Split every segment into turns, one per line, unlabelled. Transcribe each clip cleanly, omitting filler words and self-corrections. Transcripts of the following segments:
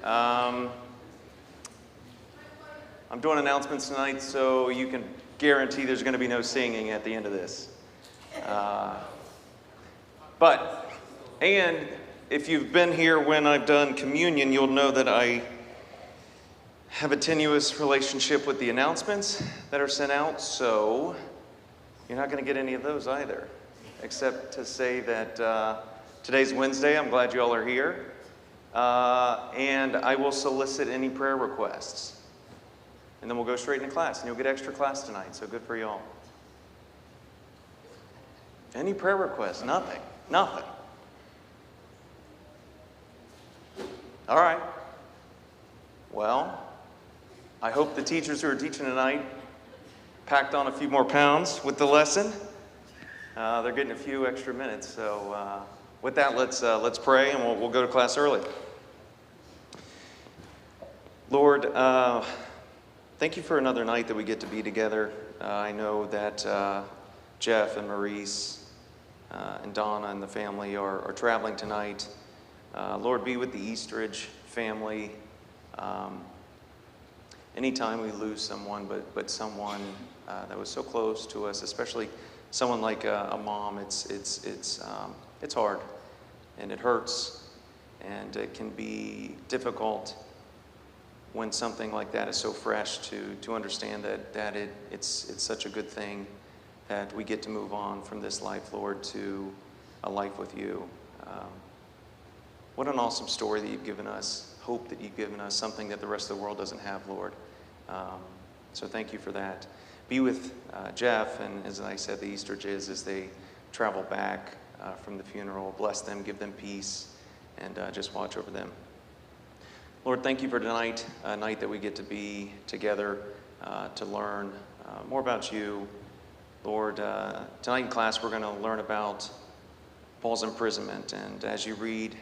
I'm doing announcements tonight, so you can guarantee there's going to be no singing at the end of this. And if you've been here when I've done communion, you'll know that I have a tenuous relationship with the announcements that are sent out, so you're not going to get any of those either, except to say that today's Wednesday. I'm glad you all are here. And I will solicit any prayer requests. And then we'll go straight into class, and you'll get extra class tonight, so good for you all. Any prayer requests? Nothing. Nothing. All right. Well, I hope the teachers who are teaching tonight packed on a few more pounds with the lesson. They're getting a few extra minutes, so with that, let's pray, and we'll go to class early. Lord, thank you for another night that we get to be together. I know that Jeff and Maurice and Donna and the family are traveling tonight. Lord, be with the Eastridge family. Anytime we lose someone, but someone that was so close to us, especially someone like a mom, it's hard, and it hurts, and it can be difficult when something like that is so fresh to understand that it's such a good thing that we get to move on from this life, Lord, to a life with you. What an awesome story that you've given us, hope that you've given us, something that the rest of the world doesn't have, Lord. So thank you for that. Be with Jeff and, as I said, the Eastridges as they travel back from the funeral. Bless them, give them peace, and just watch over them. Lord, thank you for tonight, a night that we get to be together to learn more about you. Lord, tonight in class we're going to learn about Paul's imprisonment, and as you read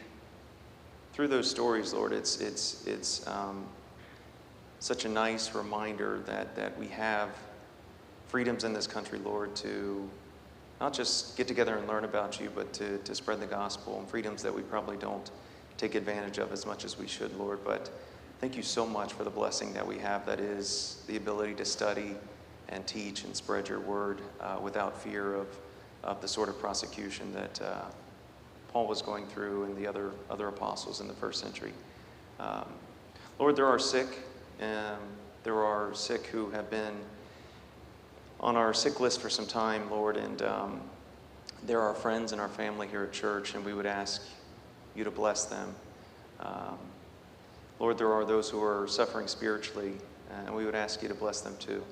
through those stories, Lord, it's such a nice reminder that we have freedoms in this country, Lord, to not just get together and learn about you, but to spread the gospel, and freedoms that we probably don't take advantage of as much as we should, Lord. But thank you so much for the blessing that we have, that is the ability to study and teach and spread your word without fear of the sort of prosecution that Paul was going through and the other apostles in the first century. Lord, there are sick, and there are sick who have been on our sick list for some time, Lord, and there are friends in our family here at church, and we would ask you to bless them. Lord, there are those who are suffering spiritually, and we would ask you to bless them too.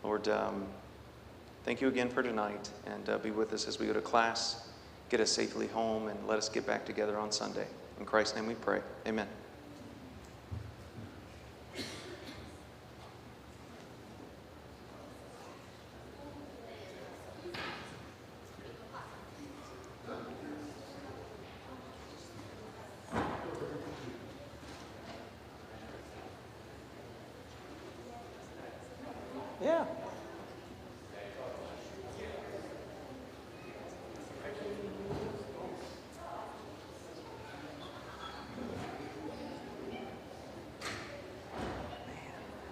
Lord, thank you again for tonight, and be with us as we go to class, get us safely home, and let us get back together on Sunday. In Christ's name we pray. Amen. Yeah.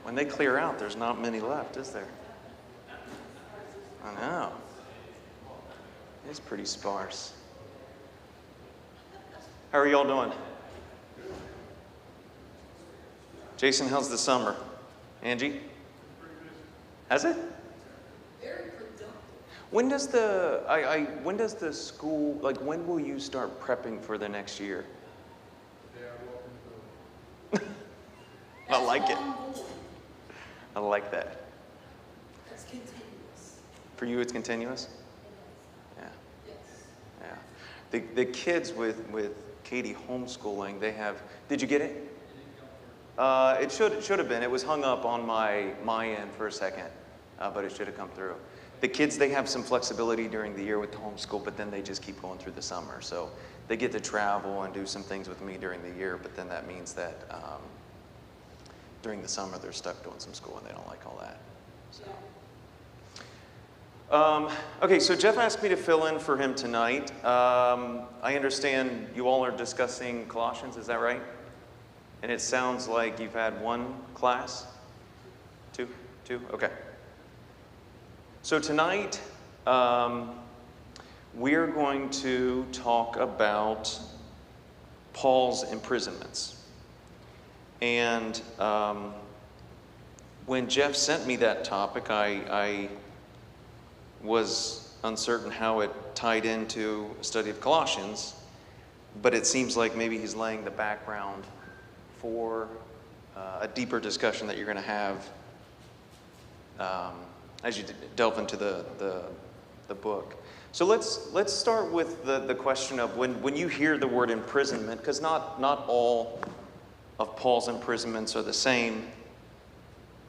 When they clear out, there's not many left, is there? I know. It's pretty sparse. How are y'all doing? Jason, how's the summer? Angie? Has it?
Very productive.
When does when does the school, like, when will you start prepping for the next year? I like it. I like that.
It's continuous.
For you, it's continuous? Yeah.
Yes.
Yeah. The kids with Katie homeschooling, they have, did you get it? It should have been. It was hung up on my end for a second, but it should have come through. The kids, they have some flexibility during the year with the homeschool, but then they just keep going through the summer. So they get to travel and do some things with me during the year, but then that means that during the summer they're stuck doing some school and they don't like all that. So. Okay, so Jeff asked me to fill in for him tonight. I understand you all are discussing Colossians, is that right? And it sounds like you've had one class? Two? Okay. So tonight, we're going to talk about Paul's imprisonments. And when Jeff sent me that topic, I was uncertain how it tied into a study of Colossians, but it seems like maybe he's laying the background for a deeper discussion that you're going to have as you delve into the book. So let's start with the question of when you hear the word imprisonment, because not all of Paul's imprisonments are the same.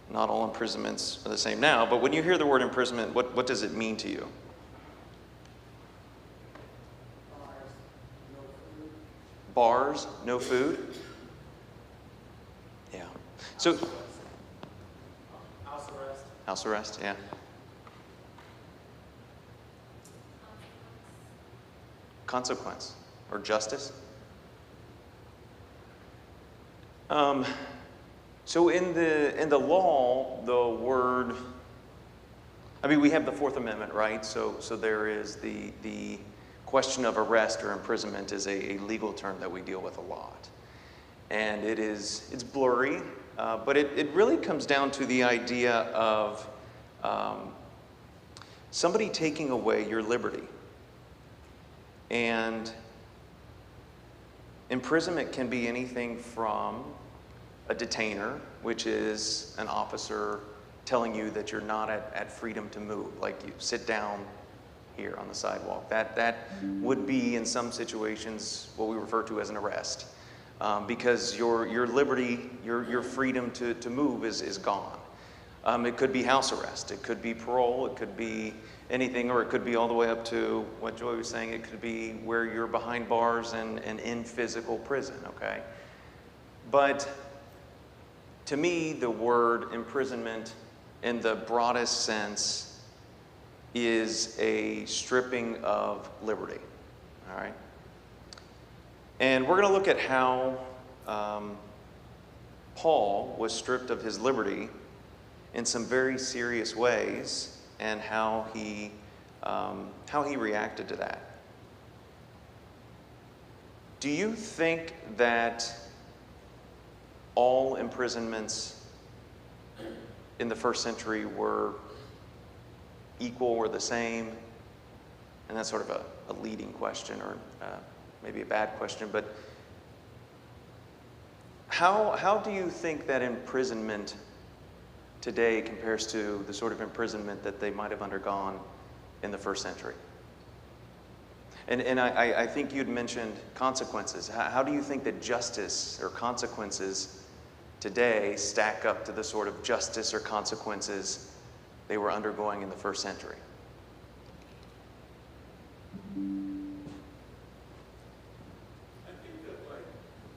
Not all imprisonments are the same now, but when you hear the word imprisonment, what does it mean to you? Bars, no food? Yeah. So,
house arrest.
House arrest, yeah. Consequence or justice? So in the law, the word, I mean, we have the Fourth Amendment, right? So there is the question of arrest or imprisonment is a legal term that we deal with a lot. And it's blurry, but it really comes down to the idea of somebody taking away your liberty. And imprisonment can be anything from a detainer, which is an officer telling you that you're not at freedom to move, like you sit down here on the sidewalk. That would be, in some situations, what we refer to as an arrest, because your liberty, your freedom to move is gone. It could be house arrest, it could be parole, it could be anything, or it could be all the way up to what Joy was saying, it could be where you're behind bars and in physical prison, okay? But to me, the word imprisonment in the broadest sense is a stripping of liberty, all right? And we're going to look at how Paul was stripped of his liberty in some very serious ways, and how he reacted to that. Do you think that all imprisonments in the first century were equal or the same? And that's sort of a leading question, or maybe a bad question, but how do you think that imprisonment today compares to the sort of imprisonment that they might have undergone in the first century? And I think you'd mentioned consequences. How do you think that justice or consequences today stack up to the sort of justice or consequences they were undergoing in the first century?
I think that, like,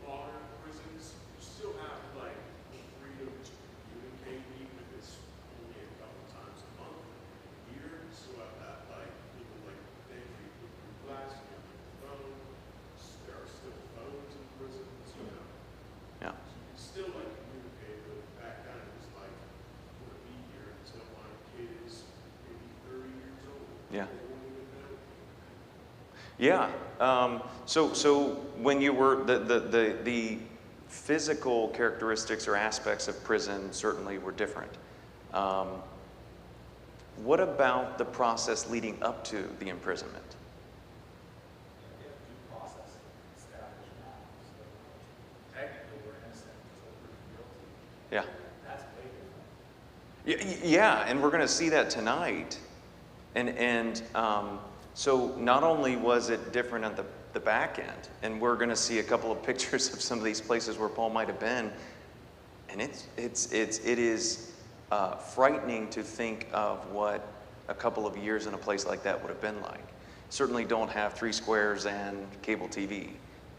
modern prisons, you still have, like, the freedom to communicate, even if it's only a couple times a month, a year. You still have that, like, people, like, they can put through glass, you have your phone. There are still phones in prisons, you know.
Yeah.
So you can still, like, communicate, but back then it was like, I'm going to be here until my kid is maybe 30 years old.
Yeah.
They won't even know.
Yeah. So when you were the physical characteristics or aspects of prison certainly were different. What about the process leading up to the imprisonment?
We have due process established now, so technically we're innocent until proven guilty.
Yeah.
That's way different.
Yeah, and we're going to see that tonight. And so not only was it different at the back end, and we're going to see a couple of pictures of some of these places where Paul might have been, and it is frightening to think of what a couple of years in a place like that would have been like. Certainly don't have 3 squares and cable TV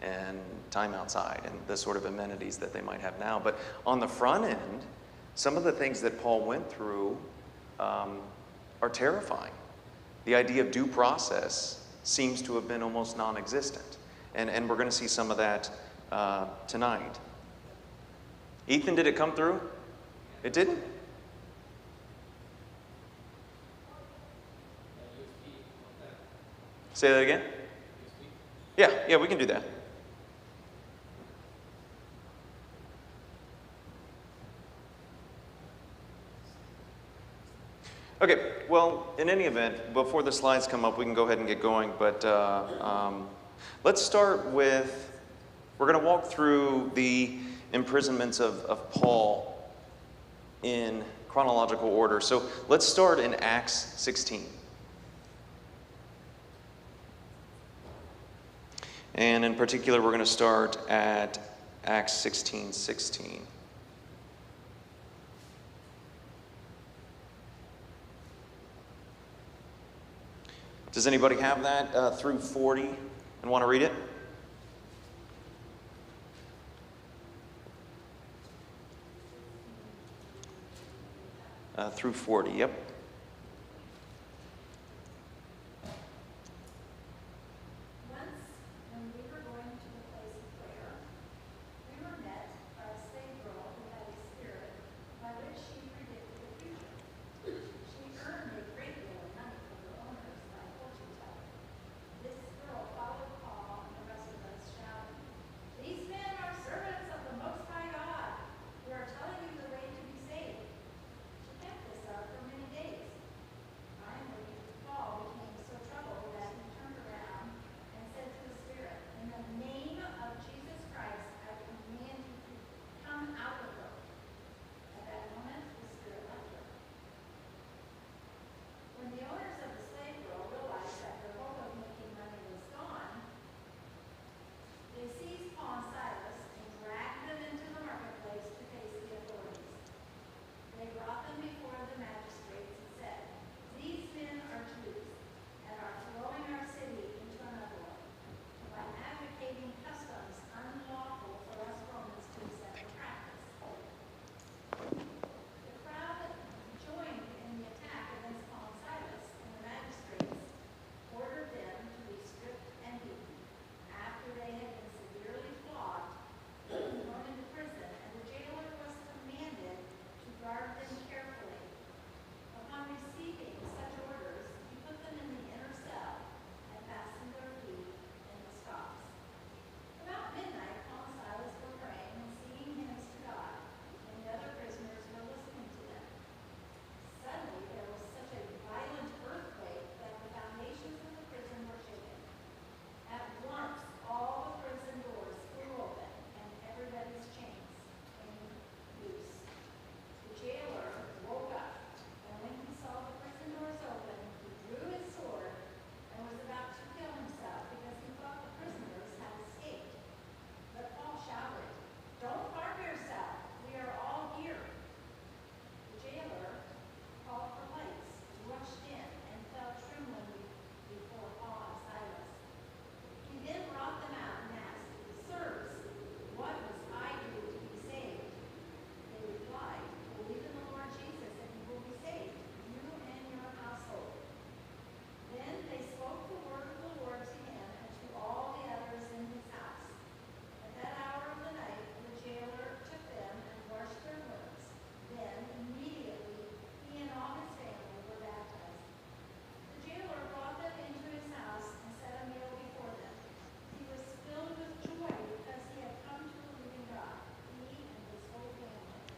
and time outside and the sort of amenities that they might have now. But on the front end, some of the things that Paul went through are terrifying. The idea of due process seems to have been almost non-existent. And we're going to see some of that tonight. Ethan, did it come through? It didn't? Say that again? Yeah, we can do that. Okay, well, in any event, before the slides come up, we can go ahead and get going, but let's start with, we're going to walk through the imprisonments of Paul in chronological order. So let's start in Acts 16. And in particular, we're going to start at Acts 16:16. Does anybody have that through 40 and want to read it? Through 40, yep.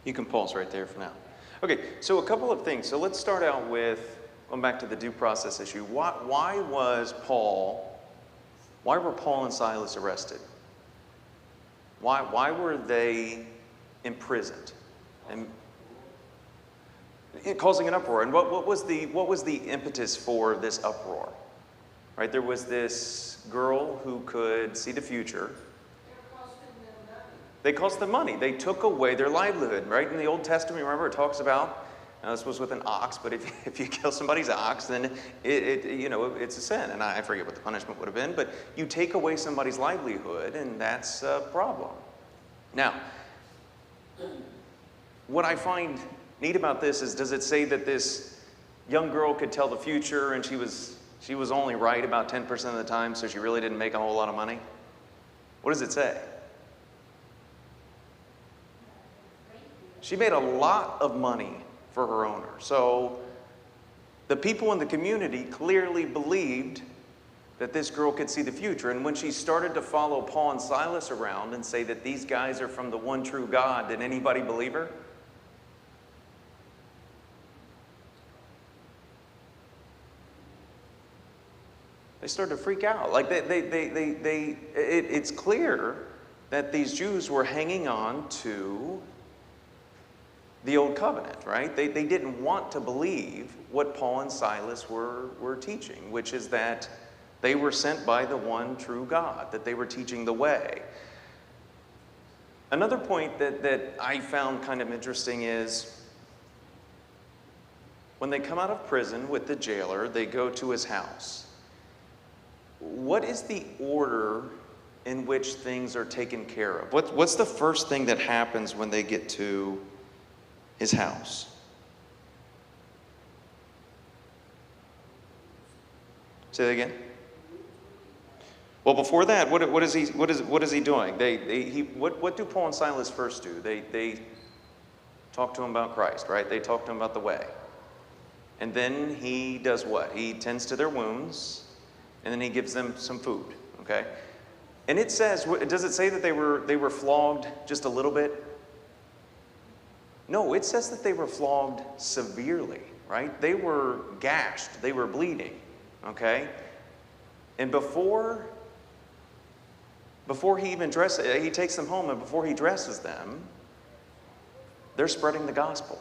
You can pause right there for now. Okay, so a couple of things. So let's start out with, going back to the due process issue. Why were Paul and Silas arrested? Why were they imprisoned? And causing an uproar. And what was the impetus for this uproar? Right, there was this girl who could see the future. They cost them money. They took away their livelihood, right? In the Old Testament, remember, it talks about, now this was with an ox, but if you kill somebody's ox, then it's a sin. And I forget what the punishment would have been, but you take away somebody's livelihood, and that's a problem. Now, what I find neat about this is, does it say that this young girl could tell the future, and she was only right about 10% of the time, so she really didn't make a whole lot of money? What does it say? She made a lot of money for her owner. So the people in the community clearly believed that this girl could see the future. And when she started to follow Paul and Silas around and say that these guys are from the one true God, did anybody believe her? They started to freak out. Like it's clear that these Jews were hanging on to the old covenant, right? They didn't want to believe what Paul and Silas were teaching, which is that they were sent by the one true God, that they were teaching the way. Another point that I found kind of interesting is when they come out of prison with the jailer, they go to his house. What is the order in which things are taken care of? What's the first thing that happens when they get to his house? Say that again. Well, before that, what is he doing? What do Paul and Silas first do? They talk to him about Christ, right? They talk to him about the way, and then he does what? He tends to their wounds, and then he gives them some food. Okay, and it says, does it say that they were flogged just a little bit? No, it says that they were flogged severely, right? They were gashed, they were bleeding. Okay, and before he even dresses, he takes them home, and before he dresses them, they're spreading the gospel.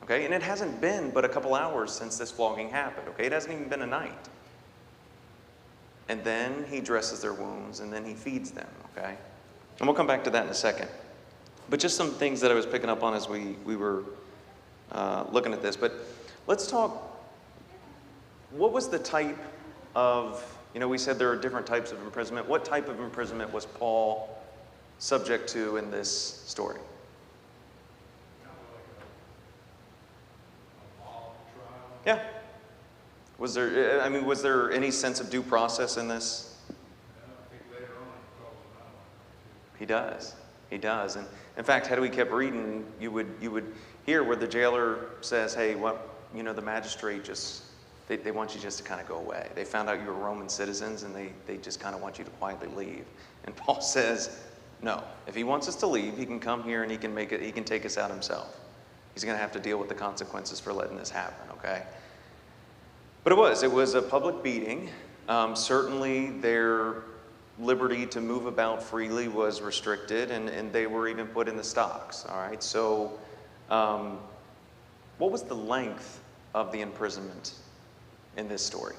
Okay, and it hasn't been but a couple hours since this flogging happened. Okay, it hasn't even been a night. And then he dresses their wounds, and then he feeds them. Okay, and we'll come back to that in a second. But just some things that I was picking up on as we were looking at this. But let's talk. What was the type of, we said there are different types of imprisonment. What type of imprisonment was Paul subject to in this story? Yeah. Was there any sense of due process in this? He does. He does. And in fact, had we kept reading, you would hear where the jailer says, hey, the magistrate just, they want you just to kind of go away. They found out you were Roman citizens, and they just kind of want you to quietly leave. And Paul says, no. If he wants us to leave, he can come here and he can take us out himself. He's going to have to deal with the consequences for letting this happen, okay? But it was a public beating. Certainly their liberty to move about freely was restricted, and they were even put in the stocks, all right? So what was the length of the imprisonment in this story?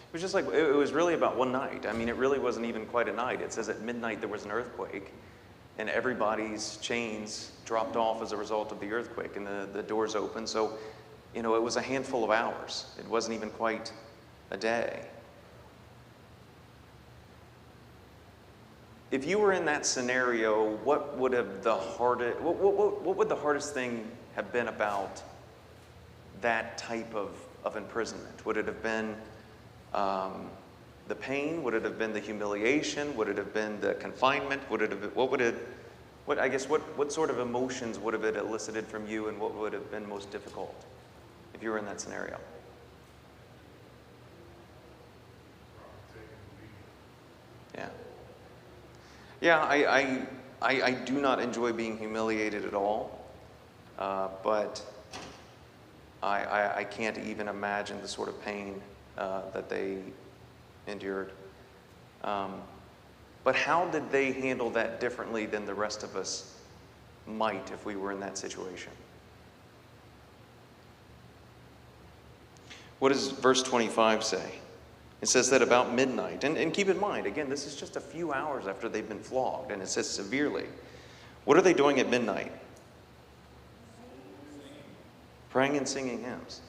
It was just like, it was really about one night. I mean, it really wasn't even quite a night. It says at midnight there was an earthquake, and everybody's chains dropped off as a result of the earthquake, and the doors opened. So, it was a handful of hours. It wasn't even quite a day. If you were in that scenario, what would the hardest thing have been about that type of imprisonment? Would it have been the pain? Would it have been the humiliation? Would it have been the confinement? Would it have been, what sort of emotions would have it elicited from you, and what would have been most difficult if you were in that scenario? Yeah. Yeah, I do not enjoy being humiliated at all, but I can't even imagine the sort of pain that they endured. But how did they handle that differently than the rest of us might if we were in that situation? What does verse 25 say? It says that about midnight, and keep in mind, again, this is just a few hours after they've been flogged, and it says severely. What are they doing at midnight? Praying and singing hymns.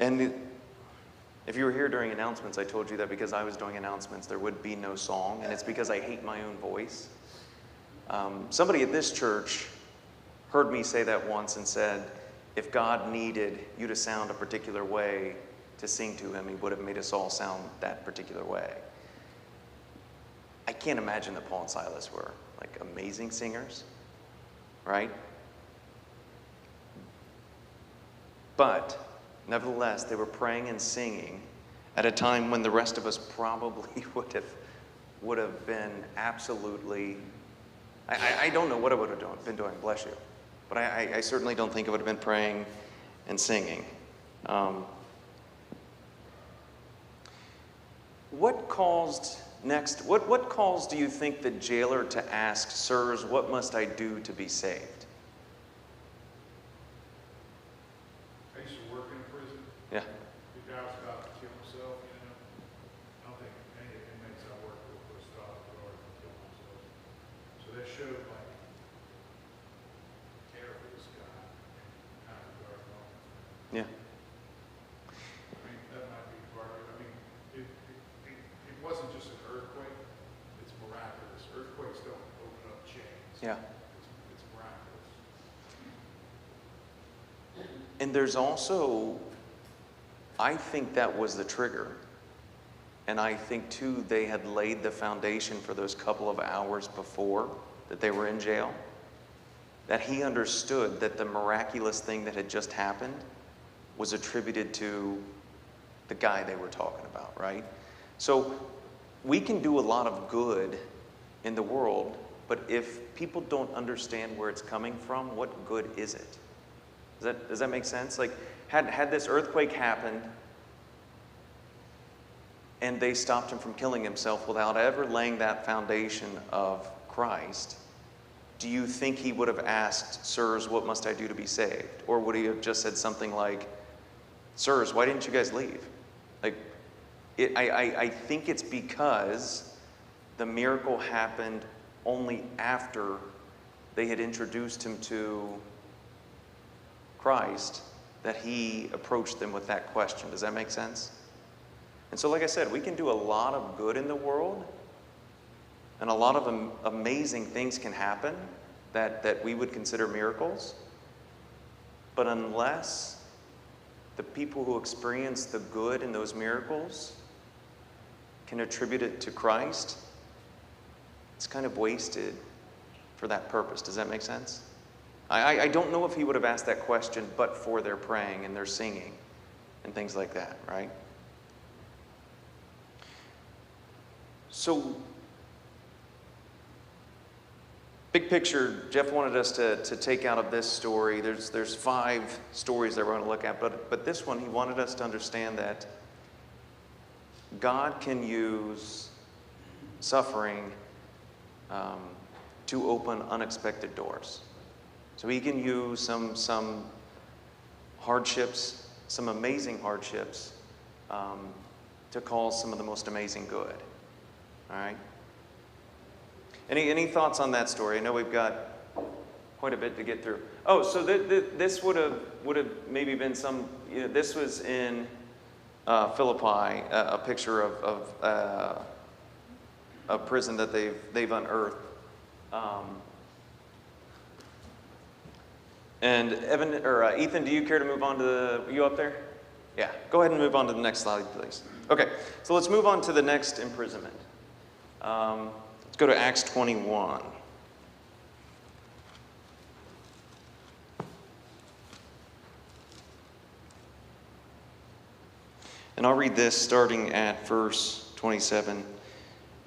And if you were here during announcements, I told you that because I was doing announcements, there would be no song, and it's because I hate my own voice. Somebody at this church heard me say that once and said, if God needed you to sound a particular way to sing to him, he would have made us all sound that particular way. I can't imagine that Paul and Silas were like amazing singers, right? But nevertheless, they were praying and singing at a time when the rest of us probably would have been absolutely, I don't know what I would have been doing, bless you. But I certainly don't think I would have been praying and singing. What caused do you think the jailer to ask, "Sirs, what must I do to be saved?"
I used to work in a prison.
Yeah.
The guy was about to kill himself, you know. I don't think any of the inmates I worked with would stop or kill themselves. So that showed like care for this guy in kind of a dark moment.
Yeah.
I mean, that might be part of it. I mean, it wasn't just an earthquake. It's miraculous. Earthquakes don't open up chains.
Yeah.
It's miraculous.
And there's also, I think that was the trigger. And I think too, they had laid the foundation for those couple of hours before that they were in jail. That he understood that the miraculous thing that had just happened was attributed to the guy they were talking about, right? So we can do a lot of good in the world, but if people don't understand where it's coming from, what good is it? Does that make sense? Like, had this earthquake happened and they stopped him from killing himself without ever laying that foundation of Christ, do you think he would have asked, "Sirs, what must I do to be saved?" Or would he have just said something like, "Sirs, why didn't you guys leave?" Like, I think it's because the miracle happened only after they had introduced him to Christ that he approached them with that question. Does that make sense? And so, like I said, we can do a lot of good in the world, and a lot of amazing things can happen that we would consider miracles. But unless the people who experience the good in those miracles can attribute it to Christ, it's kind of wasted for that purpose. Does that make sense? I don't know if he would have asked that question but for their praying and their singing and things like that, right? So, big picture, Jeff wanted us to take out of this story. There's 5 stories that we're going to look at, but this one, he wanted us to understand that God can use suffering to open unexpected doors. So he can use some hardships, some amazing hardships, to cause some of the most amazing good. All right? Any thoughts on that story? I know we've got quite a bit to get through. Oh, so this would have maybe been some. This was in Philippi, a picture of a prison that they've unearthed. And Ethan, do you care to move on to you up there? Yeah, go ahead and move on to the next slide, please. Okay, so let's move on to the next imprisonment. Let's go to Acts 21. And I'll read this starting at verse 27.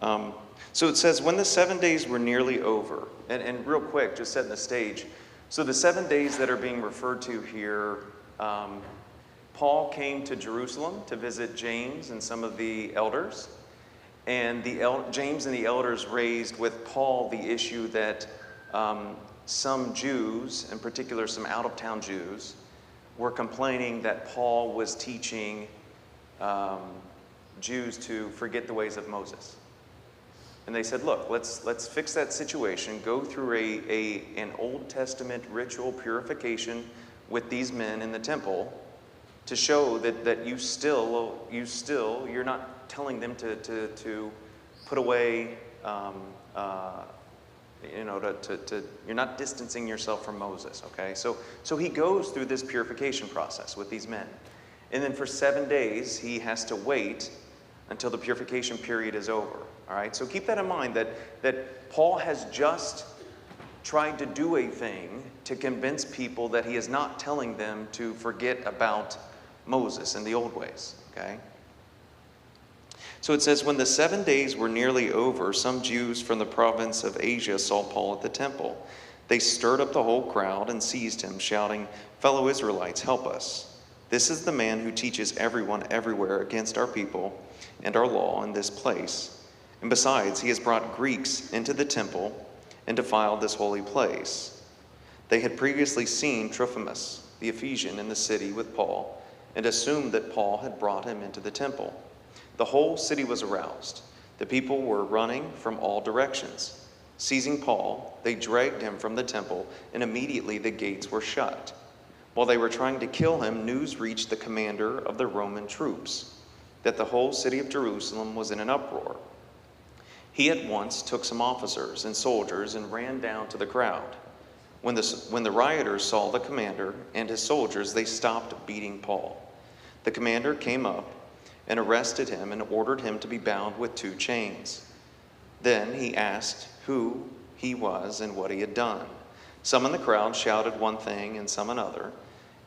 So it says, when the 7 days were nearly over, and real quick, just setting the stage. So the 7 days that are being referred to here, Paul came to Jerusalem to visit James and some of the elders. And James and the elders raised with Paul the issue that some Jews, in particular some out-of-town Jews, were complaining that Paul was teaching Jews to forget the ways of Moses. And they said, look, let's fix that situation, go through an Old Testament ritual purification with these men in the temple to show that you're not telling them to put away, you're not distancing yourself from Moses, okay? So he goes through this purification process with these men. And then for 7 days, he has to wait until the purification period is over. All right, so keep that in mind that Paul has just tried to do a thing to convince people that he is not telling them to forget about Moses and the old ways, okay? So it says, when the 7 days were nearly over, some Jews from the province of Asia saw Paul at the temple. They stirred up the whole crowd and seized him, shouting, "Fellow Israelites, help us. This is the man who teaches everyone everywhere against our people and our law in this place. And besides, he has brought Greeks into the temple and defiled this holy place." They had previously seen Trophimus, the Ephesian, in the city with Paul, and assumed that Paul had brought him into the temple. The whole city was aroused. The people were running from all directions. Seizing Paul, they dragged him from the temple, and immediately the gates were shut. While they were trying to kill him, news reached the commander of the Roman troops that the whole city of Jerusalem was in an uproar. He at once took some officers and soldiers and ran down to the crowd. When the rioters saw the commander and his soldiers, they stopped beating Paul. The commander came up and arrested him and ordered him to be bound with 2 chains. Then he asked who he was and what he had done. Some in the crowd shouted one thing and some another,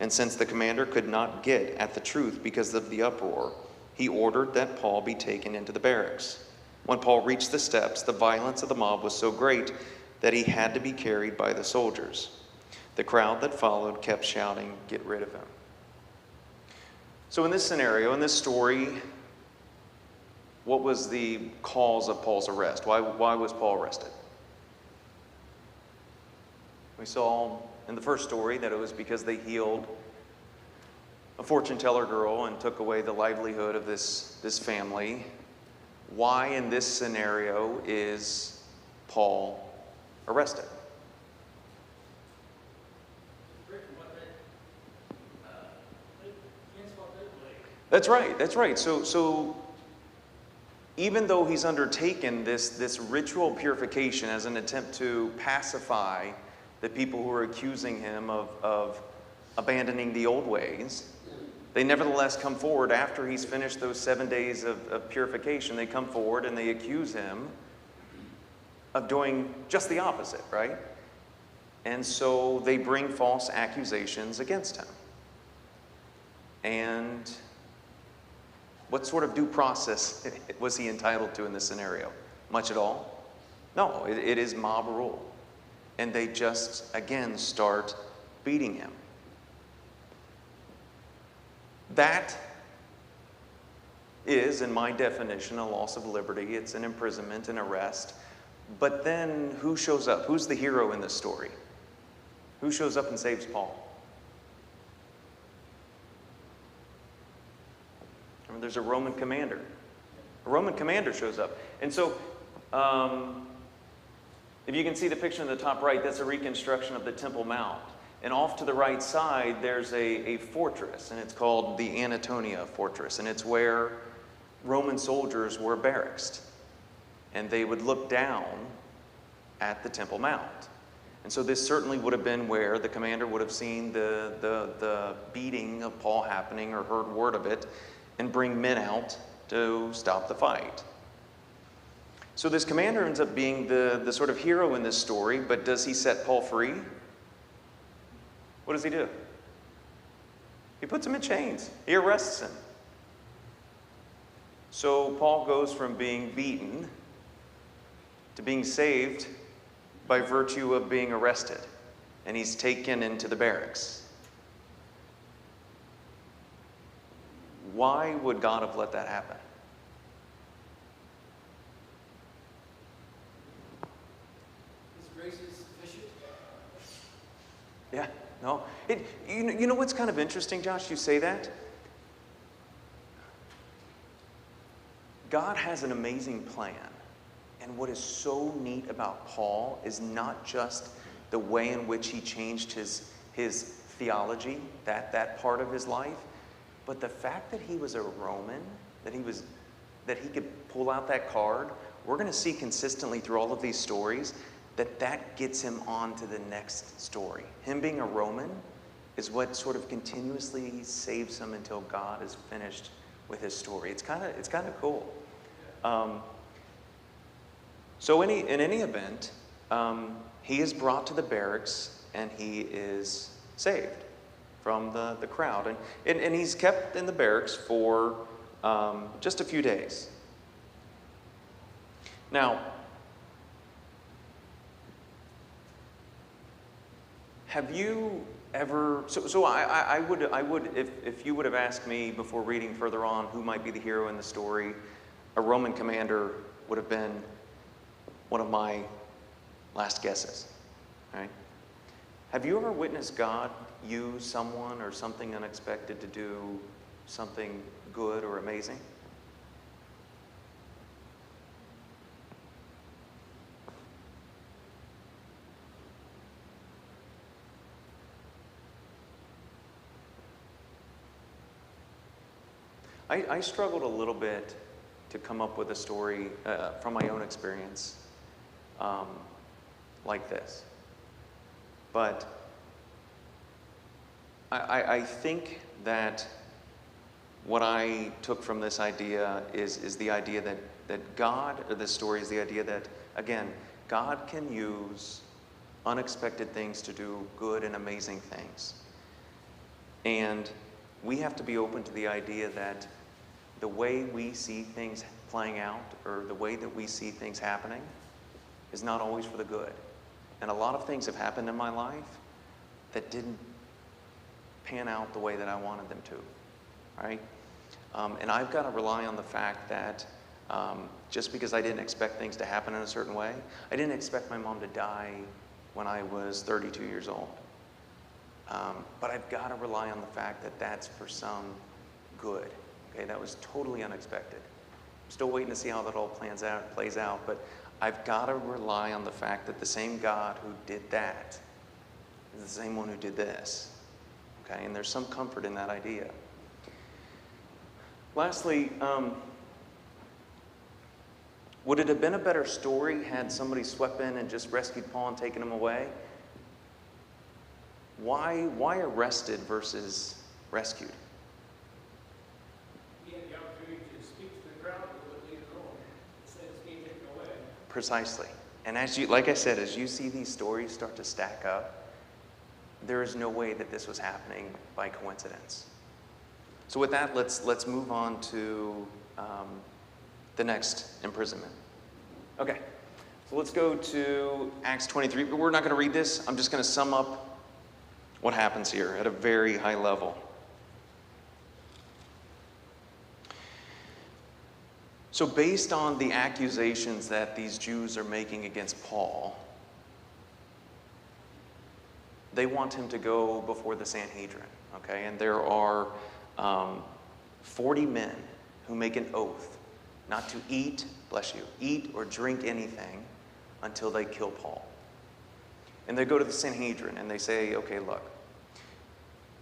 and since the commander could not get at the truth because of the uproar, he ordered that Paul be taken into the barracks. When Paul reached the steps, the violence of the mob was so great that he had to be carried by the soldiers. The crowd that followed kept shouting, "Get rid of him." So in this scenario, in this story, what was the cause of Paul's arrest? Why was Paul arrested? We saw in the first story that it was because they healed a fortune teller girl and took away the livelihood of this family. Why in this scenario is Paul arrested? That's right. So even though he's undertaken this ritual purification as an attempt to pacify the people who are accusing him of abandoning the old ways, they nevertheless come forward after he's finished those 7 days of purification. They come forward and they accuse him of doing just the opposite, right? And so they bring false accusations against him. And what sort of due process was he entitled to in this scenario? Much at all? No, it is mob rule. And they just, again, start beating him. That is, in my definition, a loss of liberty. It's an imprisonment, an arrest. But then who shows up? Who's the hero in this story? Who shows up and saves Paul? There's a Roman commander. A Roman commander shows up. And so, if you can see the picture in the top right, that's a reconstruction of the Temple Mount. And off to the right side, there's a fortress, and it's called the Antonia Fortress. And it's where Roman soldiers were barracked. And they would look down at the Temple Mount. And so this certainly would have been where the commander would have seen the beating of Paul happening or heard word of it, and bring men out to stop the fight. So this commander ends up being the sort of hero in this story, but does he set Paul free? What does he do? He puts him in chains. He arrests him. So Paul goes from being beaten to being saved by virtue of being arrested, and he's taken into the barracks. Why would God have let that happen?
His grace is sufficient.
Yeah, no. You know what's kind of interesting, Josh? You say that. God has an amazing plan. And what is so neat about Paul is not just the way in which he changed his theology, that part of his life, but the fact that he was a Roman, that he could pull out that card. We're going to see consistently through all of these stories that gets him on to the next story. Him being a Roman is what sort of continuously saves him until God is finished with his story. It's kind of cool. So in any event, he is brought to the barracks and he is saved from the crowd. And he's kept in the barracks for just a few days. Now, have you ever, so I would, if you would have asked me before reading further on who might be the hero in the story, a Roman commander would have been one of my last guesses, right? Have you ever witnessed God use someone or something unexpected to do something good or amazing? I struggled a little bit to come up with a story from my own experience like this. But I think that what I took from this idea is the idea that God, or this story is the idea that, again, God can use unexpected things to do good and amazing things. And we have to be open to the idea that the way we see things playing out, or the way that we see things happening, is not always for the good. And a lot of things have happened in my life that didn't pan out the way that I wanted them to, right? And I've got to rely on the fact that just because I didn't expect things to happen in a certain way, I didn't expect my mom to die when I was 32 years old. But I've got to rely on the fact that that's for some good. Okay, that was totally unexpected. I'm still waiting to see how that all plays out, but I've got to rely on the fact that the same God who did that is the same one who did this. Okay, and there's some comfort in that idea. Lastly, would it have been a better story had somebody swept in and just rescued Paul and taken him away? Why arrested versus rescued?
He had the opportunity to speak to the crowd, but would leave it alone. Instead, it's being taken away.
Precisely. And as you, like I said, as you see these stories start to stack up, there is no way that this was happening by coincidence. So with that, let's move on to the next imprisonment. Okay, so let's go to Acts 23. But we're not going to read this. I'm just going to sum up what happens here at a very high level. So based on the accusations that these Jews are making against Paul, they want him to go before the Sanhedrin, okay? And there are 40 men who make an oath not to eat, bless you, eat or drink anything until they kill Paul. And they go to the Sanhedrin and they say, okay, look,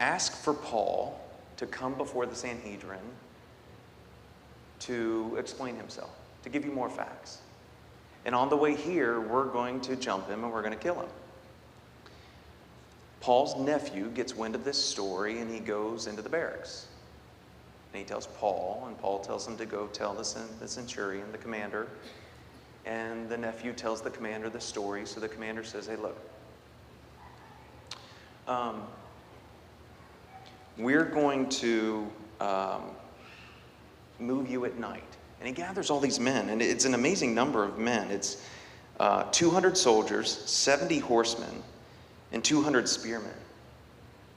ask for Paul to come before the Sanhedrin to explain himself, to give you more facts. And on the way here, we're going to jump him and we're going to kill him. Paul's nephew gets wind of this story and he goes into the barracks. And he tells Paul, and Paul tells him to go tell the centurion, the commander. And the nephew tells the commander the story. So the commander says, hey, look, we're going to move you at night. And he gathers all these men, and it's an amazing number of men. It's 200 soldiers, 70 horsemen, and 200 spearmen.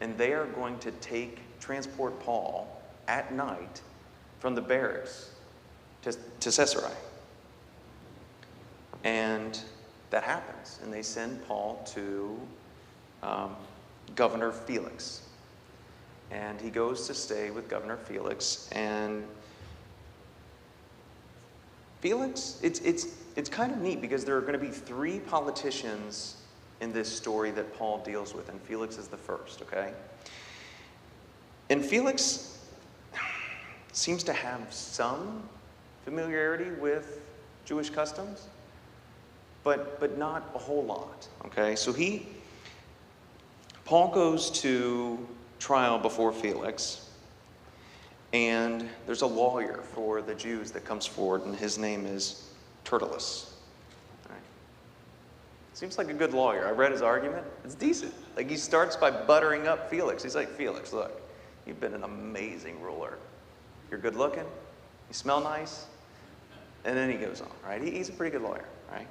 And they are going to transport Paul at night from the barracks to Caesarea. And that happens, and they send Paul to Governor Felix. And he goes to stay with Governor Felix, and Felix, it's kind of neat because there are going to be 3 politicians in this story that Paul deals with, and Felix is the first, okay? And Felix seems to have some familiarity with Jewish customs, but not a whole lot, okay? So Paul goes to trial before Felix, and there's a lawyer for the Jews that comes forward, and his name is Tertullus. All right. Seems like a good lawyer. I read his argument. It's decent. Like, he starts by buttering up Felix. He's like, Felix, look, you've been an amazing ruler. You're good looking. You smell nice. And then he goes on, right? He's a pretty good lawyer, right?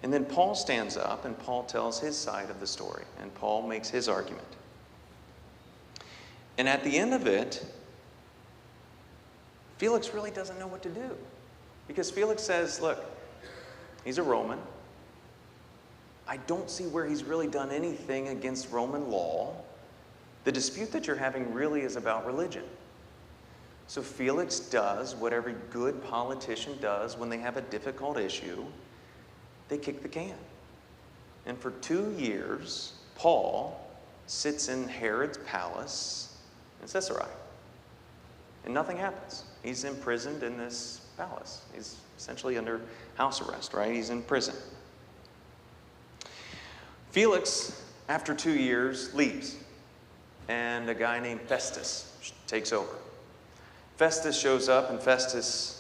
And then Paul stands up and Paul tells his side of the story, and Paul makes his argument. And at the end of it, Felix really doesn't know what to do. Because Felix says, look, he's a Roman. I don't see where he's really done anything against Roman law. The dispute that you're having really is about religion. So Felix does what every good politician does when they have a difficult issue. They kick the can. And for 2 years, Paul sits in Herod's palace in Caesarea. And nothing happens. He's imprisoned in this palace. He's essentially under house arrest, right? He's in prison. Felix, after 2 years, leaves. And a guy named Festus takes over. Festus shows up, and Festus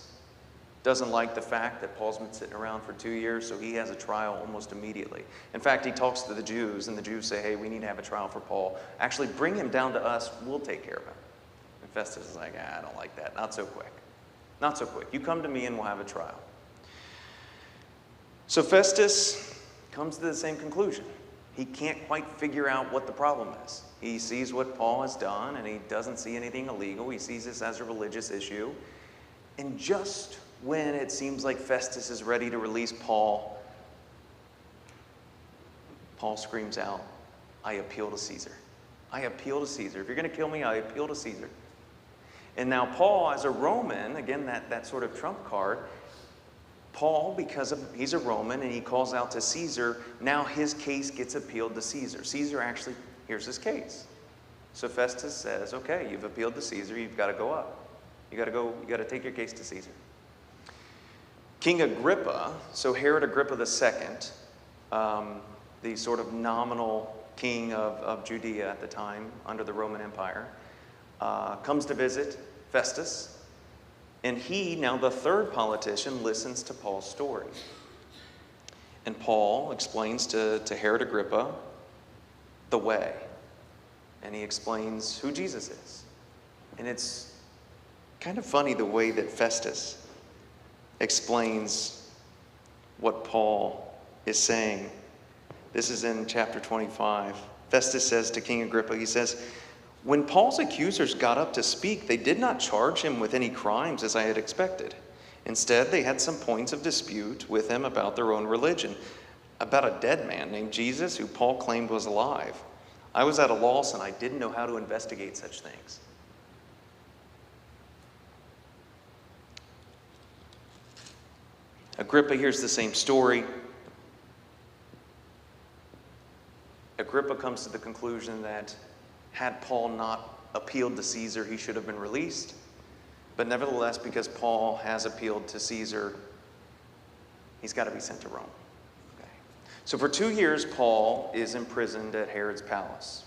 doesn't like the fact that Paul's been sitting around for 2 years, so he has a trial almost immediately. In fact, he talks to the Jews, and the Jews say, hey, we need to have a trial for Paul. Actually, bring him down to us. We'll take care of him. And Festus is like, I don't like that. Not so quick. Not so quick. You come to me, and we'll have a trial. So Festus comes to the same conclusion. He can't quite figure out what the problem is. He sees what Paul has done, and he doesn't see anything illegal. He sees this as a religious issue. And just when it seems like Festus is ready to release Paul, Paul screams out, I appeal to Caesar. I appeal to Caesar. If you're going to kill me, I appeal to Caesar. And now Paul, as a Roman, again, that sort of trump card, Paul, he's a Roman and he calls out to Caesar, now his case gets appealed to Caesar. Caesar actually hears his case. So Festus says, okay, you've appealed to Caesar, you've got to go up. You got to take your case to Caesar. King Agrippa, so Herod Agrippa II, the sort of nominal king of Judea at the time under the Roman Empire, comes to visit Festus. And he, now the third politician, listens to Paul's story. And Paul explains to Herod Agrippa the way. And he explains who Jesus is. And it's kind of funny the way that Festus explains what Paul is saying. This is in chapter 25. Festus says to King Agrippa, he says, when Paul's accusers got up to speak, they did not charge him with any crimes as I had expected. Instead, they had some points of dispute with him about their own religion, about a dead man named Jesus who Paul claimed was alive. I was at a loss and I didn't know how to investigate such things. Agrippa hears the same story. Agrippa comes to the conclusion that had Paul not appealed to Caesar, he should have been released. But nevertheless, because Paul has appealed to Caesar, he's got to be sent to Rome. Okay. So for 2 years, Paul is imprisoned at Herod's palace.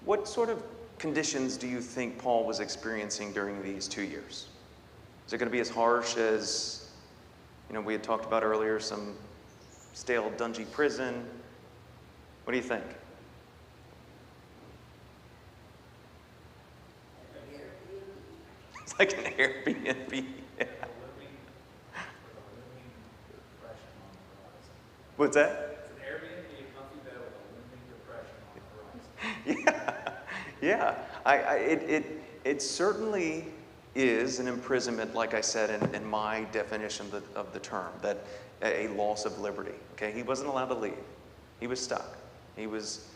What sort of conditions do you think Paul was experiencing during these 2 years? Is it going to be as harsh as, we had talked about earlier, some stale, dungy prison? What do you think? It's like an Airbnb. Yeah. What's that?
It's an Airbnb, a comfy bed with a looming depression on the horizon.
Yeah. It certainly is an imprisonment, like I said, in my definition of the term, that a loss of liberty. Okay, he wasn't allowed to leave. He was stuck. He was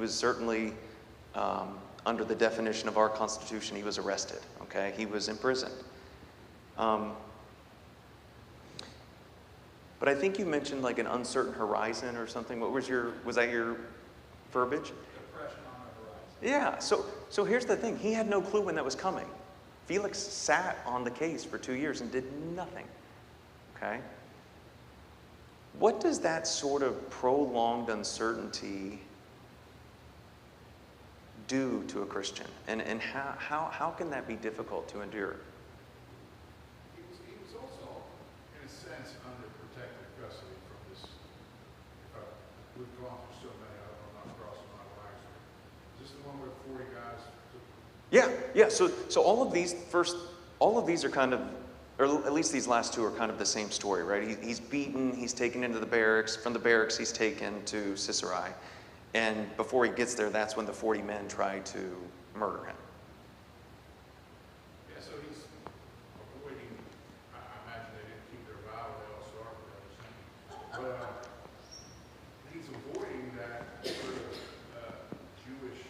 certainly under the definition of our Constitution. He was arrested. Okay, he was imprisoned. But I think you mentioned like an uncertain horizon or something. Was that your verbiage?
Depression on the horizon.
Yeah. So here's the thing. He had no clue when that was coming. Felix sat on the case for 2 years and did nothing, okay? What does that sort of prolonged uncertainty do to a Christian? And how can that be difficult to endure?
He was also, in a sense, under protective custody from this. We've gone through so many, I don't know, I'm not crossing my wires. Is this the one where 40 guys took?
Yeah. So all of these are kind of, or at least these last two are kind of the same story, right? He's beaten, he's taken into the barracks. From the barracks, he's taken to Sisera. And before he gets there, that's when the 40 men try to murder him.
Yeah, so he's avoiding, I imagine they didn't keep their vow, they all starved brothers. But he's avoiding that sort of Jewish,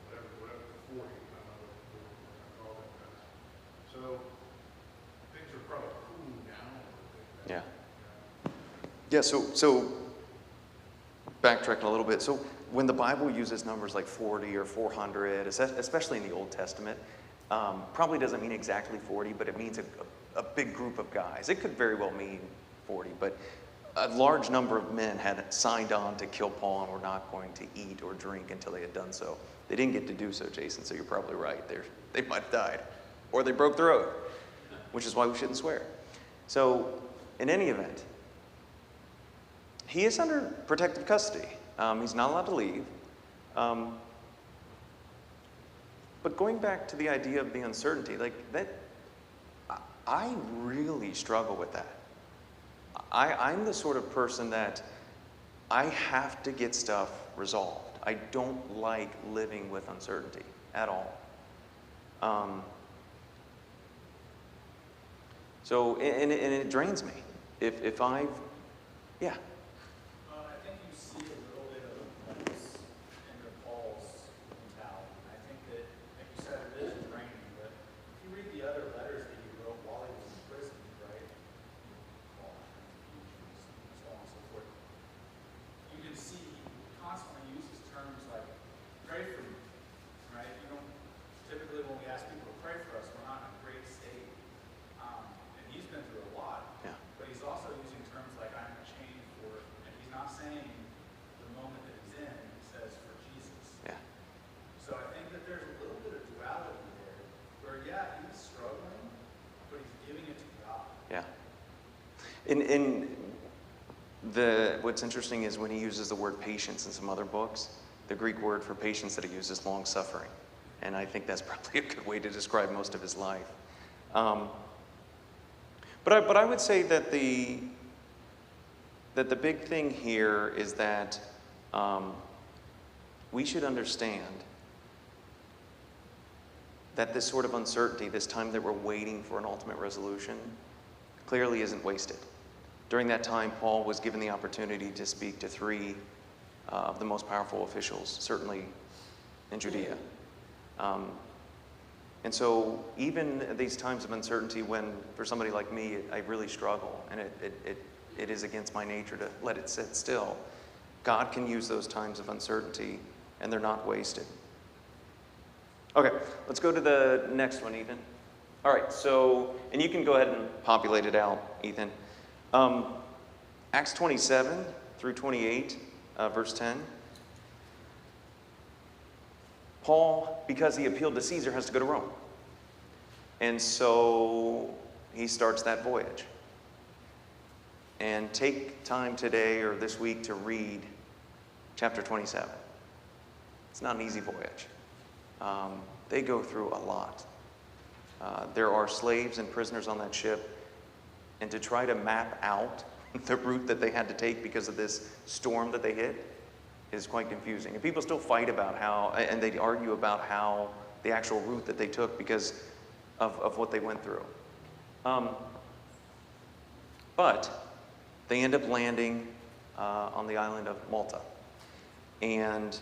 whatever, the 40, I don't know what we're call them guys. So things are probably cooling down a little bit.
Yeah. Yeah, so backtracking a little bit. So when the Bible uses numbers like 40 or 400, especially in the Old Testament, probably doesn't mean exactly 40, but it means a big group of guys. It could very well mean 40, but a large number of men had signed on to kill Paul and were not going to eat or drink until they had done so. They didn't get to do so, Jason, so you're probably right. They might have died. Or they broke their oath, which is why we shouldn't swear. So in any event, he is under protective custody. He's not allowed to leave. But going back to the idea of the uncertainty, like that, I really struggle with that. I'm the sort of person that I have to get stuff resolved. I don't like living with uncertainty at all. So, and it drains me. If I've, yeah.
I think you see a little bit of this in Paul's mentality. I think that, like you said, it is draining, but if you read the other letters that he wrote while he was in prison, right? Paul, so on and so forth. You can see he constantly uses terms like, pray for me, right? You don't, typically when we ask people to pray for us, we're not in a great state. And he's been through a lot.
Yeah.
But he's also using terms like I'm chained for, and he's not saying the moment that he's in, he says for Jesus.
Yeah.
So I think that there's a little bit of duality there, where yeah, he's struggling, but he's giving it to God.
Yeah. What's interesting is when he uses the word patience in some other books, the Greek word for patience that he uses, long suffering. And I think that's probably a good way to describe most of his life. But I would say that the big thing here is that we should understand that this sort of uncertainty, this time that we're waiting for an ultimate resolution, clearly isn't wasted. During that time, Paul was given the opportunity to speak to three of the most powerful officials, certainly in Judea. And so even these times of uncertainty when, for somebody like me, I really struggle, and it is against my nature to let it sit still, God can use those times of uncertainty, and they're not wasted. Okay, let's go to the next one, Ethan. All right, so, and you can go ahead and populate it out, Ethan. Acts 27 through 28, verse 10. Paul, because he appealed to Caesar, has to go to Rome. And so he starts that voyage. And take time today or this week to read chapter 27. It's not an easy voyage. They go through a lot. There are slaves and prisoners on that ship. And to try to map out the route that they had to take because of this storm that they hit is quite confusing. And people still fight about how, and they argue about how the actual route that they took because of what they went through. But they end up landing on the island of Malta. And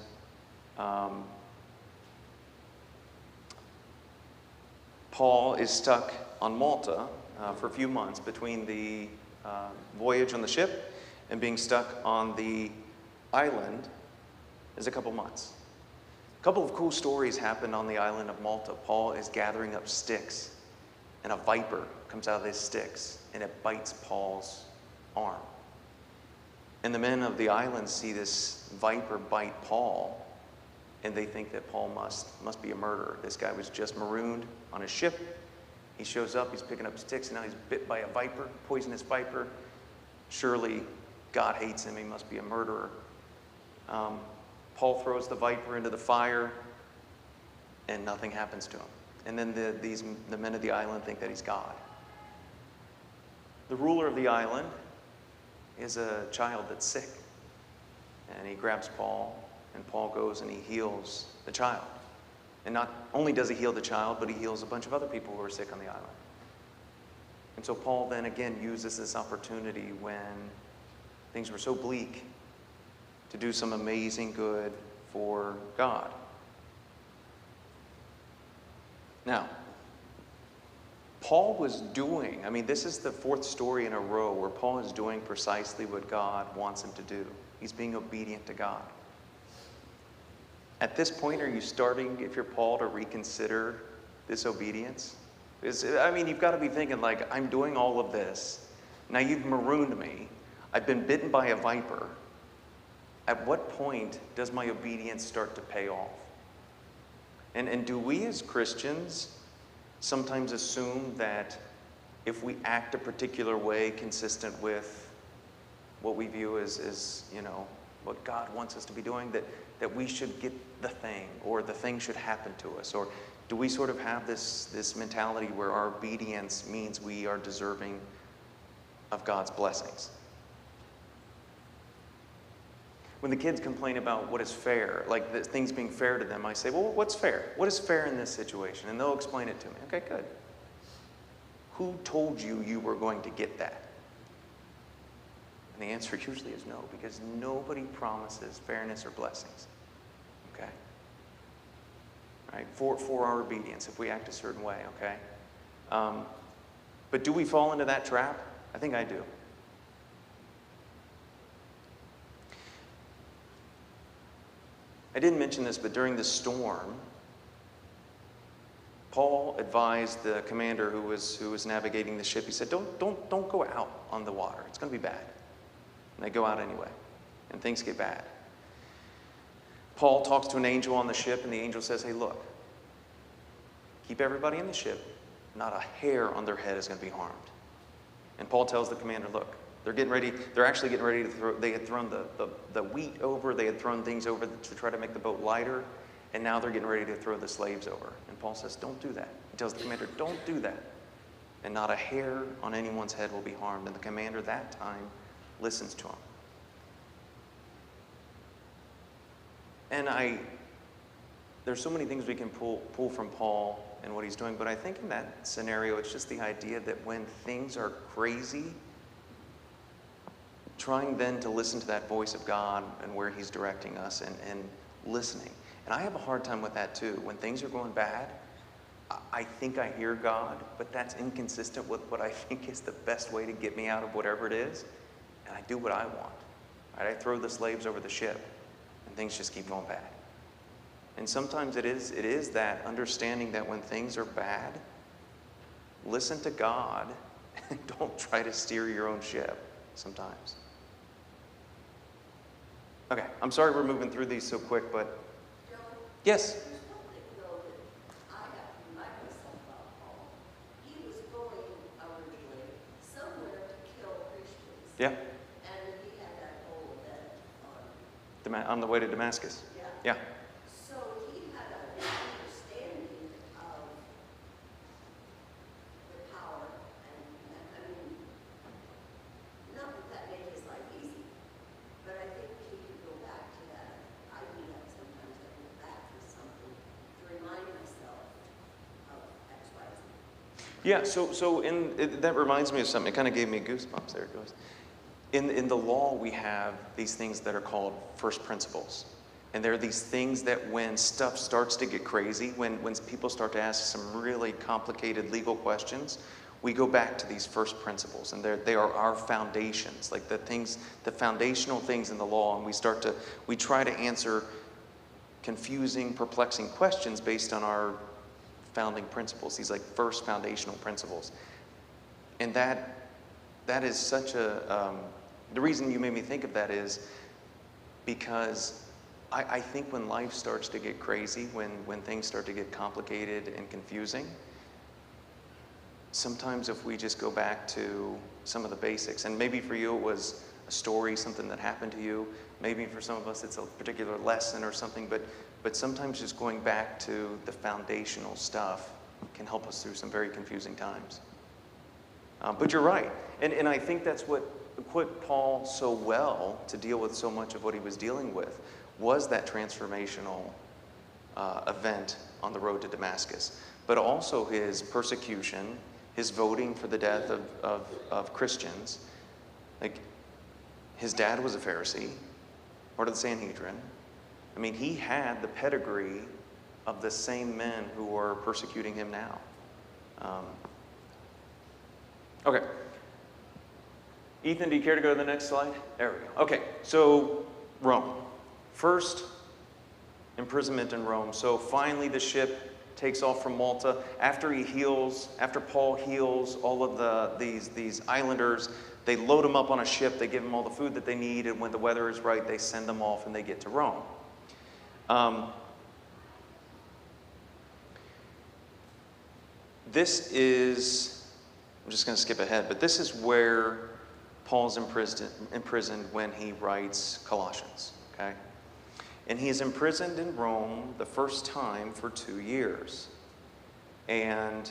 Paul is stuck on Malta for a few months between the voyage on the ship and being stuck on the island is a couple months. A couple of cool stories happened on the island of Malta. Paul is gathering up sticks, and a viper comes out of these sticks, and it bites Paul's arm. And the men of the island see this viper bite Paul, and they think that Paul must be a murderer. This guy was just marooned on a ship. He shows up, he's picking up sticks, and now he's bit by a viper, poisonous viper. Surely God hates him, he must be a murderer. Paul throws the viper into the fire, and nothing happens to him. And then the men of the island think that he's God. The ruler of the island is a child that's sick. And he grabs Paul, and Paul goes and he heals the child. And not only does he heal the child, but he heals a bunch of other people who are sick on the island. And so Paul then again uses this opportunity when things were so bleak to do some amazing good for God. Now, Paul was doing, this is the fourth story in a row where Paul is doing precisely what God wants him to do. He's being obedient to God. At this point, are you starting, if you're Paul, to reconsider this obedience? You've got to be thinking, like, I'm doing all of this. Now you've marooned me. I've been bitten by a viper. At what point does my obedience start to pay off? And do we as Christians sometimes assume that if we act a particular way consistent with what we view as what God wants us to be doing, that we should get the thing, or the thing should happen to us? Or do we sort of have this mentality where our obedience means we are deserving of God's blessings? When the kids complain about what is fair, like things being fair to them, I say, well, what's fair? What is fair in this situation? And they'll explain it to me. Okay, good. Who told you were going to get that? And the answer usually is no, because nobody promises fairness or blessings. Okay? Right? For our obedience, if we act a certain way, okay? But do we fall into that trap? I think I do. I didn't mention this, but during the storm, Paul advised the commander who was navigating the ship. He said, don't go out on the water. It's going to be bad. And they go out anyway, and things get bad. Paul talks to an angel on the ship, and the angel says, hey, look, keep everybody in the ship. Not a hair on their head is going to be harmed. And Paul tells the commander, look, they're actually getting ready to throw, they had thrown the wheat over, they had thrown things over to try to make the boat lighter, and now they're getting ready to throw the slaves over. And Paul says, don't do that. He tells the commander, don't do that. And not a hair on anyone's head will be harmed. And the commander that time listens to him. And there's so many things we can pull from Paul and what he's doing, but I think in that scenario, it's just the idea that when things are crazy, trying then to listen to that voice of God and where he's directing us and listening. And I have a hard time with that too. When things are going bad, I think I hear God, but that's inconsistent with what I think is the best way to get me out of whatever it is. And I do what I want. Right? I throw the slaves over the ship, and things just keep going bad. And sometimes it is that understanding that when things are bad, listen to God and don't try to steer your own ship sometimes. Okay, I'm sorry we're moving through these so quick, but yes?
There's one thing, though, that I have to remind myself about Paul. He was going originally somewhere to kill Christians.
Yeah,
And he had that whole event
on the way to Damascus.
yeah.
Yeah.
So he had an understanding of the power, and not that made his life easy, but I think he could go back to that. I do that sometimes. I go back to something to remind myself of X, Y, Z.
Yeah, that reminds me of something. It kind of gave me goosebumps. There it goes. In the law, we have these things that are called first principles. And there are these things that when stuff starts to get crazy, when people start to ask some really complicated legal questions, we go back to these first principles. And they are our foundations, like the foundational things in the law. And we try to answer confusing, perplexing questions based on our founding principles, these like first foundational principles. And that is such a, the reason you made me think of that is because I think when life starts to get crazy, when things start to get complicated and confusing, sometimes if we just go back to some of the basics, and maybe for you it was a story, something that happened to you, maybe for some of us it's a particular lesson or something, but sometimes just going back to the foundational stuff can help us through some very confusing times. But you're right, and I think that's what equipped Paul so well to deal with so much of what he was dealing with, was that transformational event on the road to Damascus, but also his persecution, his voting for the death of Christians. Like, his dad was a Pharisee, part of the Sanhedrin. I mean, he had the pedigree of the same men who are persecuting him now. Okay. Ethan, do you care to go to the next slide? There we go. Okay, so Rome. First imprisonment in Rome. So finally the ship takes off from Malta. After Paul heals all of these islanders, they load them up on a ship, they give them all the food that they need, and when the weather is right, they send them off and they get to Rome. This is, I'm just going to skip ahead, but this is where Paul's imprisoned when he writes Colossians, okay? And he is imprisoned in Rome the first time for 2 years. And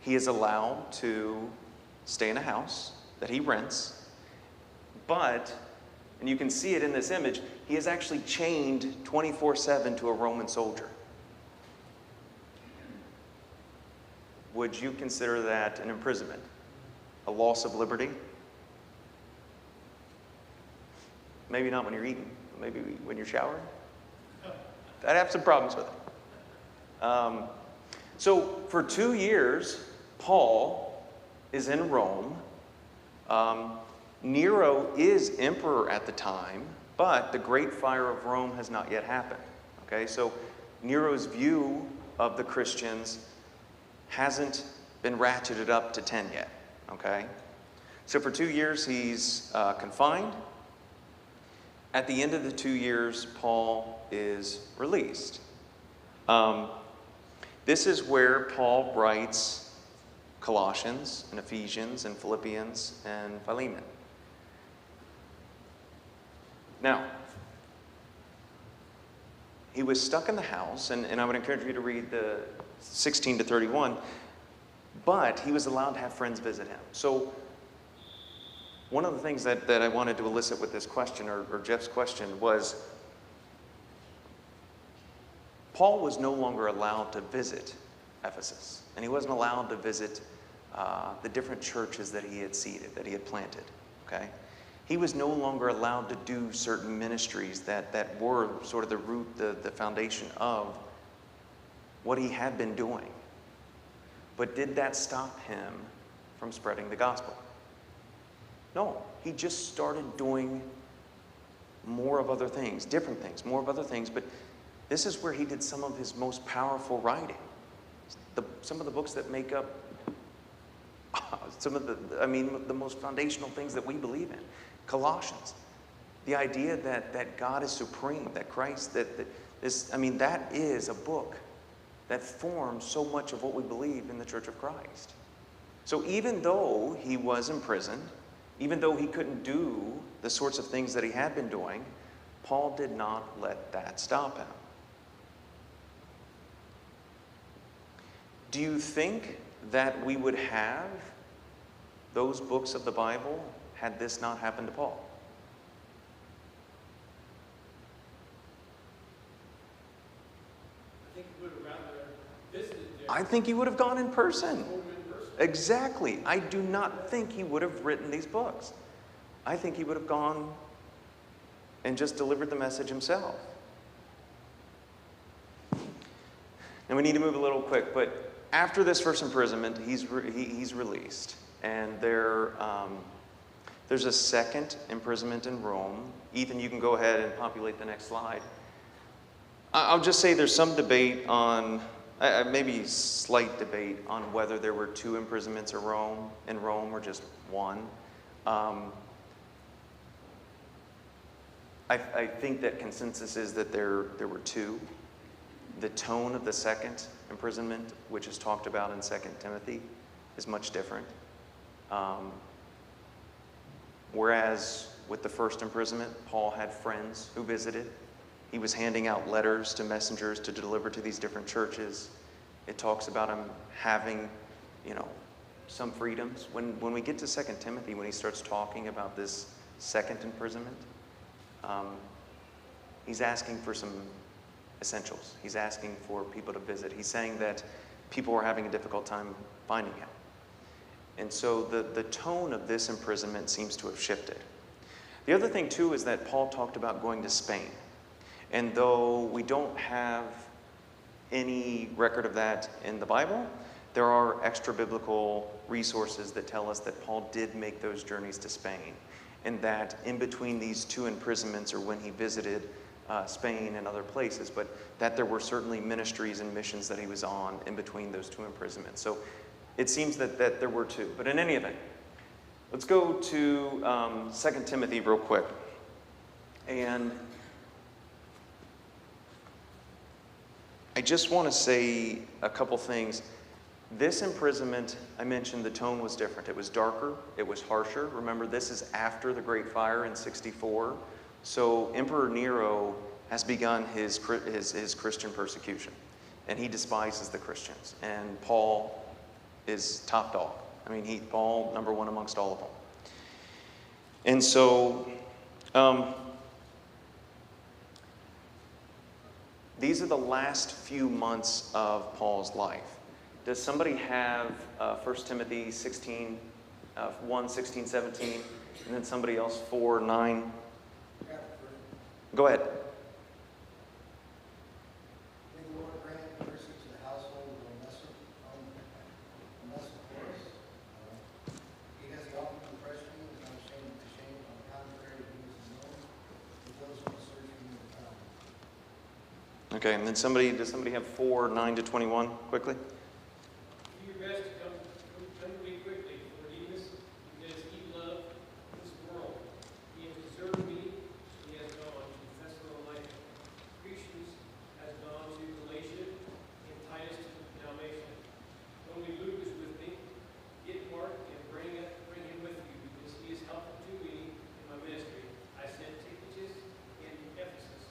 he is allowed to stay in a house that he rents. But, and you can see it in this image, he is actually chained 24/7 to a Roman soldier. Would you consider that an imprisonment? A loss of liberty? Maybe not when you're eating. Maybe when you're showering. I'd have some problems with it. So for 2 years, Paul is in Rome. Nero is emperor at the time, but the Great Fire of Rome has not yet happened. Okay, so Nero's view of the Christians hasn't been ratcheted up to 10 yet. Okay, so for 2 years he's confined. At the end of the 2 years, Paul is released. This is where Paul writes Colossians and Ephesians and Philippians and Philemon. Now, he was stuck in the house, and I would encourage you to read the 16 to 31, but he was allowed to have friends visit him. So one of the things that I wanted to elicit with this question, or Jeff's question, was Paul was no longer allowed to visit Ephesus, and he wasn't allowed to visit the different churches that he had seeded, that he had planted, okay? He was no longer allowed to do certain ministries that were sort of the root, the foundation of what he had been doing. But did that stop him from spreading the gospel? No, he just started doing more of other things, different things, more of other things, but this is where he did some of his most powerful writing. Some of the books that make up some of the most foundational things that we believe in. Colossians, the idea that God is supreme, that Christ, that is a book that forms so much of what we believe in the Church of Christ. So even though he was imprisoned, even though he couldn't do the sorts of things that he had been doing, Paul did not let that stop him. Do you think that we would have those books of the Bible had this not happened to Paul?
I think he would have rather visited there.
I think he would have gone in person.
Told him in person.
Exactly. I do not think he would have written these books. I think he would have gone and just delivered the message himself. And we need to move a little quick, but after this first imprisonment, he's released. And there's a second imprisonment in Rome. Ethan, you can go ahead and populate the next slide. I'll just say there's some debate on, maybe slight debate on whether there were 2 imprisonments in Rome or just 1. I think that consensus is that there were 2. The tone of the second imprisonment, which is talked about in 2 Timothy, is much different. Whereas with the first imprisonment, Paul had friends who visited. He was handing out letters to messengers to deliver to these different churches. It talks about him having, some freedoms. When we get to 2 Timothy, when he starts talking about this second imprisonment, he's asking for some essentials. He's asking for people to visit. He's saying that people were having a difficult time finding him. And so the tone of this imprisonment seems to have shifted. The other thing, too, is that Paul talked about going to Spain. And though we don't have any record of that in the Bible, there are extra-biblical resources that tell us that Paul did make those journeys to Spain, and that in between these 2 imprisonments, or when he visited Spain and other places, but that there were certainly ministries and missions that he was on in between those 2 imprisonments. So it seems that there were 2. But in any event, let's go to 2 Timothy real quick. And I just want to say a couple things. This imprisonment, I mentioned the tone was different. It was darker. It was harsher. Remember, this is after the Great Fire in 64. So Emperor Nero has begun his Christian persecution, and he despises the Christians. And Paul is top dog. I mean, Paul, number 1 amongst all of them. And so these are the last few months of Paul's life. Does somebody have 1 Timothy 16, 1, 16, 17, and then somebody else 4, 9? Go ahead.
May the Lord grant mercy to the household of Onesiphorus. He has the often impressed me, is not ashamed of the shame. On the contrary, he was known with those who search for me to found.
Okay, and then does somebody have 4, 9 to 21 quickly?
Do your best to come to me quickly, for Demas, because he loved this world. He has deserted me. He has gone to Thessalonica. Crescens has gone to Galatia, and Titus to Dalmatia. Only Luke is with me. Get Mark and bring him with you, because he is helpful to me in my ministry. I sent Tychicus and Ephesus.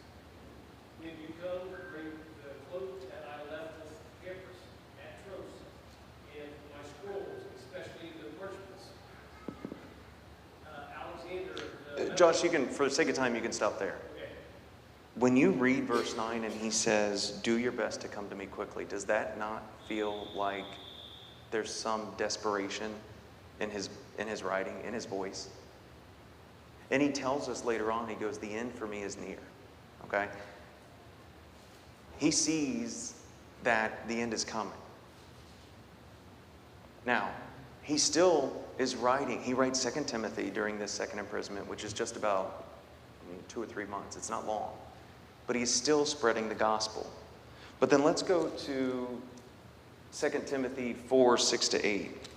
When you come, bring the cloak that I left with Epaphras at Troas, and my scrolls, especially the parchments. Alexander.
Josh, you can, for the sake of time, you can stop there.
Okay.
When you read verse 9 and he says, do your best to come to me quickly, does that not feel like there's some desperation in his writing, in his voice? And he tells us later on, he goes, the end for me is near. Okay? He sees that the end is coming. Now, he still is writing. He writes 2 Timothy during this second imprisonment, which is just about 2 or 3 months. It's not long. But he's still spreading the gospel. But then let's go to 2 Timothy 4, 6 to 8.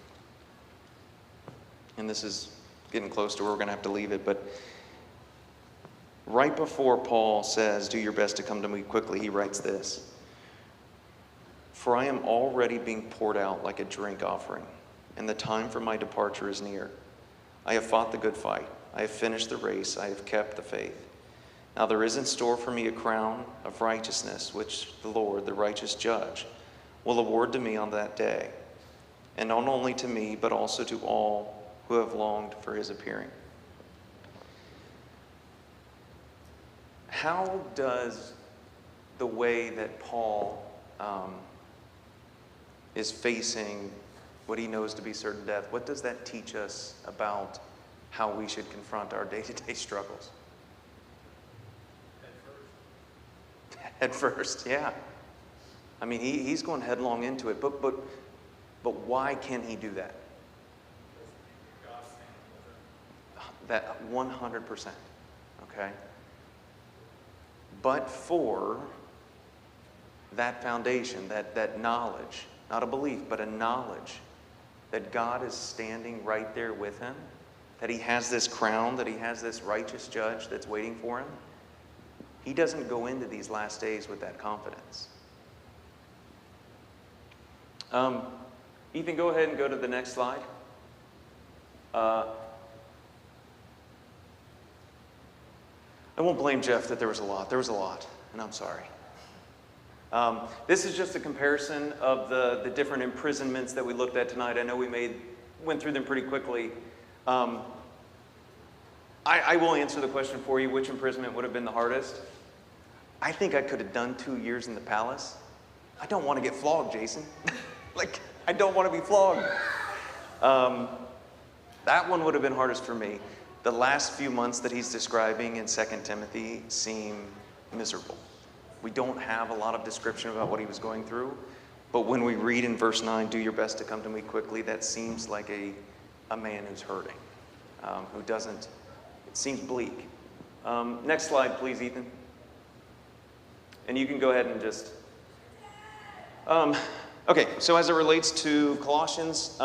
And this is getting close to where we're going to have to leave it. But right before Paul says, do your best to come to me quickly, he writes this. For I am already being poured out like a drink offering, and the time for my departure is near. I have fought the good fight. I have finished the race. I have kept the faith. Now there is in store for me a crown of righteousness, which the Lord, the righteous judge, will award to me on that day, and not only to me, but also to all who have longed for his appearing. How does the way that Paul is facing what he knows to be certain death, what does that teach us about how we should confront our day-to-day struggles? At first, yeah. I mean, he's going headlong into it, but why can he do that? That 100%, okay? But for that foundation, that knowledge, not a belief, but a knowledge that God is standing right there with him, that he has this crown, that he has this righteous judge that's waiting for him, he doesn't go into these last days with that confidence. Ethan, go ahead and go to the next slide. I won't blame Jeff that there was a lot. There was a lot, and I'm sorry. This is just a comparison of the different imprisonments that we looked at tonight. I know we went through them pretty quickly. I will answer the question for you, which imprisonment would have been the hardest? I think I could have done 2 years in the palace. I don't want to get flogged, Jason. Like, I don't want to be flogged. That one would have been hardest for me. The last few months that he's describing in 2 Timothy seem miserable. We don't have a lot of description about what he was going through, but when we read in verse 9, do your best to come to me quickly, that seems like a man who's hurting, who doesn't, it seems bleak. Next slide, please, Ethan. And you can go ahead and just, okay, so as it relates to Colossians,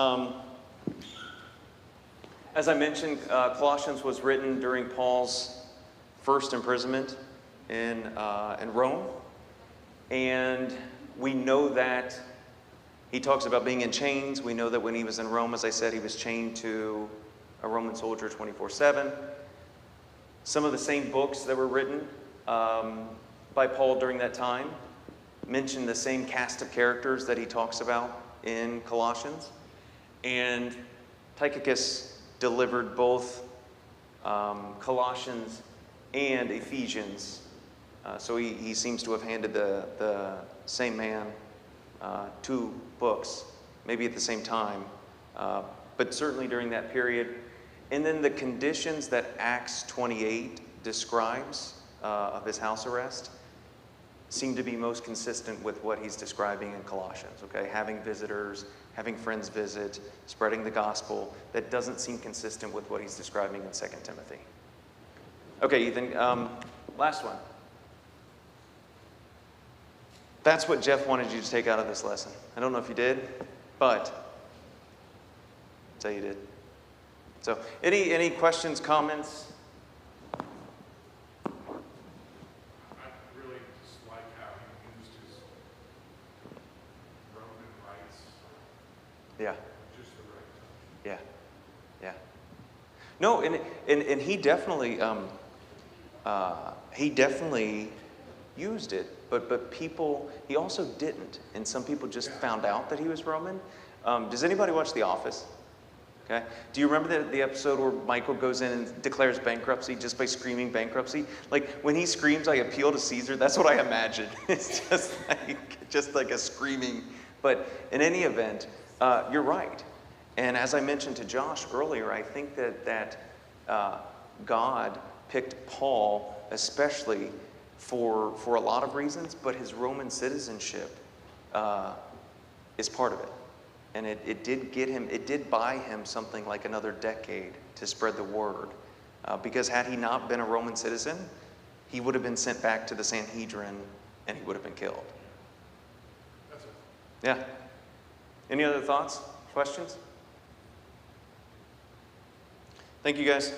as I mentioned, Colossians was written during Paul's first imprisonment in Rome. And we know that he talks about being in chains. We know that when he was in Rome, as I said, he was chained to a Roman soldier 24/7. Some of the same books that were written by Paul during that time mention the same cast of characters that he talks about in Colossians. And Tychicus delivered both Colossians and Ephesians. So he seems to have handed the same man 2 books, maybe at the same time, but certainly during that period. And then the conditions that Acts 28 describes of his house arrest seem to be most consistent with what he's describing in Colossians, okay? Having visitors, having friends visit, spreading the gospel. That doesn't seem consistent with what he's describing in 2 Timothy. Okay, Ethan, last one. That's what Jeff wanted you to take out of this lesson. I don't know if you did, but I'll tell you did. So, any questions, comments?
I really just like how he used his Roman rights
Yeah.
just the right time.
Yeah. No, and he definitely used it, but people, he also didn't, and some people just found out that he was Roman. Does anybody watch The Office? Okay. Do you remember the episode where Michael goes in and declares bankruptcy just by screaming bankruptcy? Like when he screams, "I appeal to Caesar," that's what I imagine. It's just like a screaming. But in any event, you're right. And as I mentioned to Josh earlier, I think that God picked Paul especially for a lot of reasons, but his Roman citizenship is part of it. And it did buy him something like another decade to spread the word. Because had he not been a Roman citizen, he would have been sent back to the Sanhedrin and he would have been killed.
That's it.
Yeah. Any other thoughts? Questions? Thank you, guys.